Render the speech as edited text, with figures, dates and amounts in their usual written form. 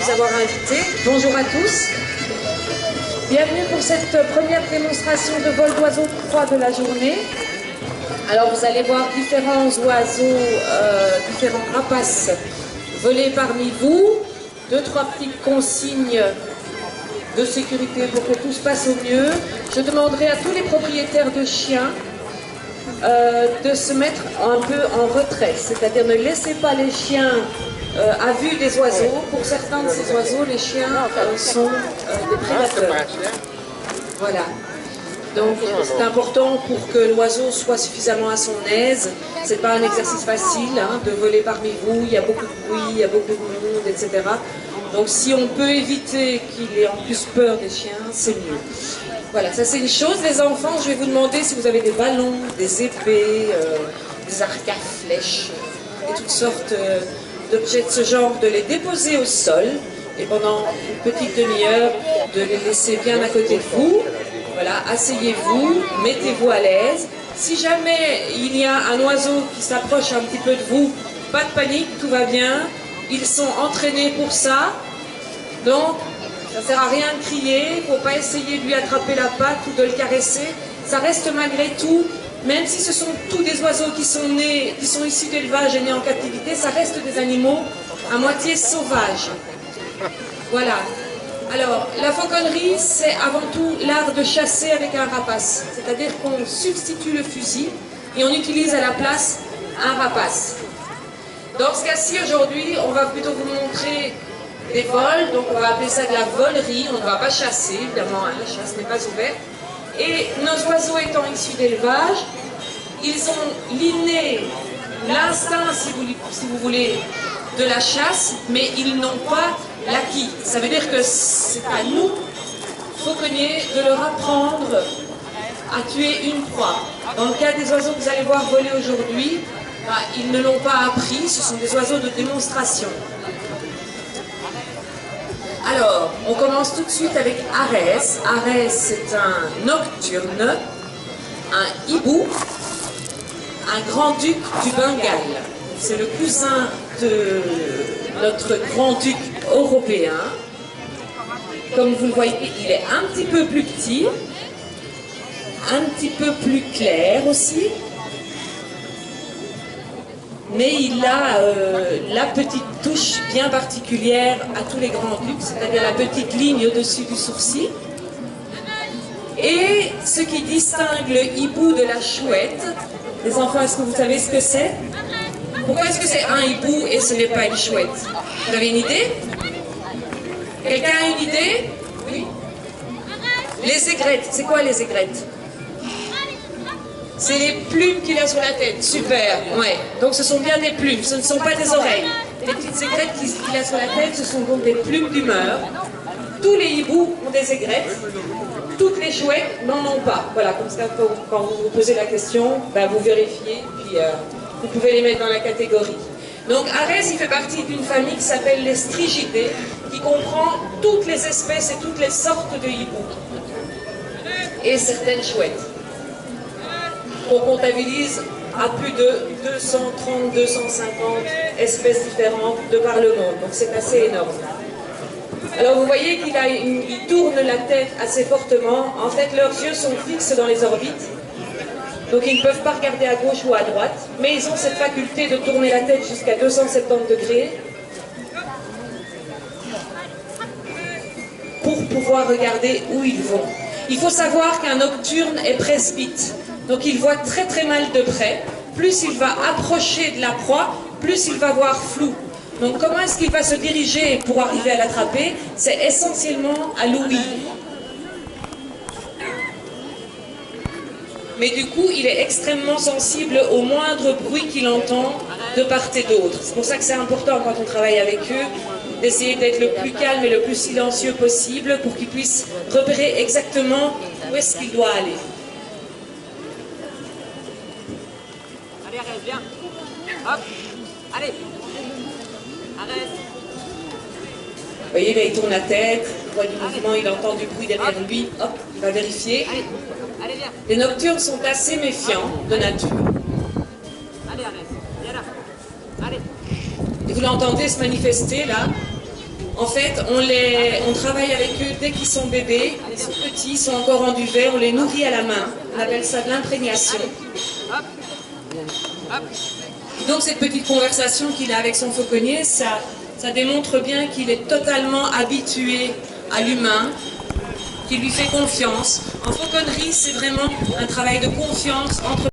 vous avoir invité. Bonjour à tous. Bienvenue pour cette première démonstration de vol d'oiseaux de proie de la journée. Alors vous allez voir différents oiseaux, différents rapaces voler parmi vous. 2-3 petites consignes de sécurité pour que tout se passe au mieux. Je demanderai à tous les propriétaires de chiens de se mettre un peu en retrait, c'est-à-dire ne laissez pas les chiens à vue des oiseaux. Pour certains de ces oiseaux, les chiens sont des prédateurs. Voilà. Donc c'est important pour que l'oiseau soit suffisamment à son aise. C'est pas un exercice facile hein, de voler parmi vous, il y a beaucoup de bruit, il y a beaucoup de monde, etc. Donc si on peut éviter qu'il ait en plus peur des chiens, c'est mieux. Voilà, ça c'est une chose. Les enfants, je vais vous demander si vous avez des ballons, des épées, des arcs à flèches et toutes sortes d'objets de ce genre, de les déposer au sol et pendant une petite demi-heure, de les laisser bien à côté de vous. Voilà, asseyez-vous, mettez-vous à l'aise. Si jamais il y a un oiseau qui s'approche un petit peu de vous, pas de panique, tout va bien. Ils sont entraînés pour ça. Donc, ça ne sert à rien de crier, il ne faut pas essayer de lui attraper la patte ou de le caresser. Ça reste malgré tout, même si ce sont tous des oiseaux qui sont nés, qui sont issus d'élevage et nés en captivité, ça reste des animaux à moitié sauvages. Voilà. Alors, la fauconnerie, c'est avant tout l'art de chasser avec un rapace. C'est-à-dire qu'on substitue le fusil et on utilise à la place un rapace. Dans ce cas-ci, aujourd'hui, on va plutôt vous montrer des vols. Donc, on va appeler ça de la volerie. On ne va pas chasser, évidemment, hein, la chasse n'est pas ouverte. Et nos oiseaux étant issus d'élevage, ils ont l'inné, l'instinct, si vous voulez, de la chasse, mais ils n'ont pas l'acquis. Ça veut dire que c'est à nous, fauconniers, de leur apprendre à tuer une proie. Dans le cas des oiseaux que vous allez voir voler aujourd'hui, ils ne l'ont pas appris, ce sont des oiseaux de démonstration. Alors, on commence tout de suite avec Arès. Arès, c'est un nocturne, un hibou, un grand-duc du Bengale. C'est le cousin de notre grand-duc européen. Comme vous le voyez, il est un petit peu plus petit, un petit peu plus clair aussi. Mais il a la petite touche bien particulière à tous les grands-ducs, c'est-à-dire la petite ligne au-dessus du sourcil. Et ce qui distingue le hibou de la chouette, les enfants, est-ce que vous savez ce que c'est? Pourquoi est-ce que c'est un hibou et ce n'est pas une chouette? Vous avez une idée? Quelqu'un a une idée? Oui. Les aigrettes, c'est quoi les aigrettes? C'est les plumes qu'il a sur la tête. Super, ouais. Donc ce sont bien des plumes, ce ne sont pas des oreilles. Les petites aigrettes qu'il a sur la tête, ce sont donc des plumes d'humeur. Tous les hiboux ont des aigrettes, toutes les chouettes n'en ont pas. Voilà, comme ça, quand vous vous posez la question, ben, vous vérifiez, puis vous pouvez les mettre dans la catégorie. Donc Arès, il fait partie d'une famille qui s'appelle les Strigidés, qui comprend toutes les espèces et toutes les sortes de hiboux. Et certaines chouettes. On comptabilise à plus de 230, 250 espèces différentes de par le monde. Donc c'est assez énorme. Alors vous voyez qu'il tourne la tête assez fortement. En fait, leurs yeux sont fixes dans les orbites. Donc ils ne peuvent pas regarder à gauche ou à droite. Mais ils ont cette faculté de tourner la tête jusqu'à 270 degrés pour pouvoir regarder où ils vont. Il faut savoir qu'un nocturne est presbyte. Donc il voit très très mal de près. Plus il va approcher de la proie, plus il va voir flou. Donc comment est-ce qu'il va se diriger pour arriver à l'attraper? C'est essentiellement à l'ouïe. Mais du coup, il est extrêmement sensible au moindre bruit qu'il entend de part et d'autre. C'est pour ça que c'est important quand on travaille avec eux, d'essayer d'être le plus calme et le plus silencieux possible pour qu'ils puissent repérer exactement où est-ce qu'il doit aller. Allez, Arès, viens. Hop. Allez. Arès. Vous voyez, là, il tourne la tête, il voit du mouvement, il entend du bruit derrière lui. Hop, il va vérifier. Allez. Allez, viens. Les nocturnes sont assez méfiants de nature. Allez, Arès. Viens là. Allez. Et vous l'entendez se manifester, là. En fait, on travaille avec eux dès qu'ils sont bébés, ils sont petits, ils sont encore en duvet, on les nourrit à la main. On appelle ça de l'imprégnation. Hop. Hop. Donc cette petite conversation qu'il a avec son fauconnier, ça démontre bien qu'il est totalement habitué à l'humain, qu'il lui fait confiance. En fauconnerie, c'est vraiment un travail de confiance entre